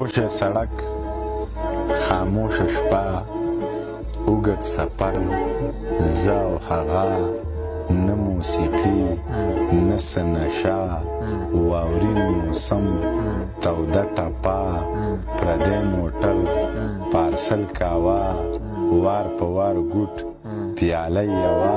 خوش سړک، خاموش شپه، اوږد سفر، زه او هغه، نه موسیقي نه څه نشه، واورین موسم، توده ټپه، پردی موټر، پارسل کاوه، وار په وار ګوټ، پیاله یوه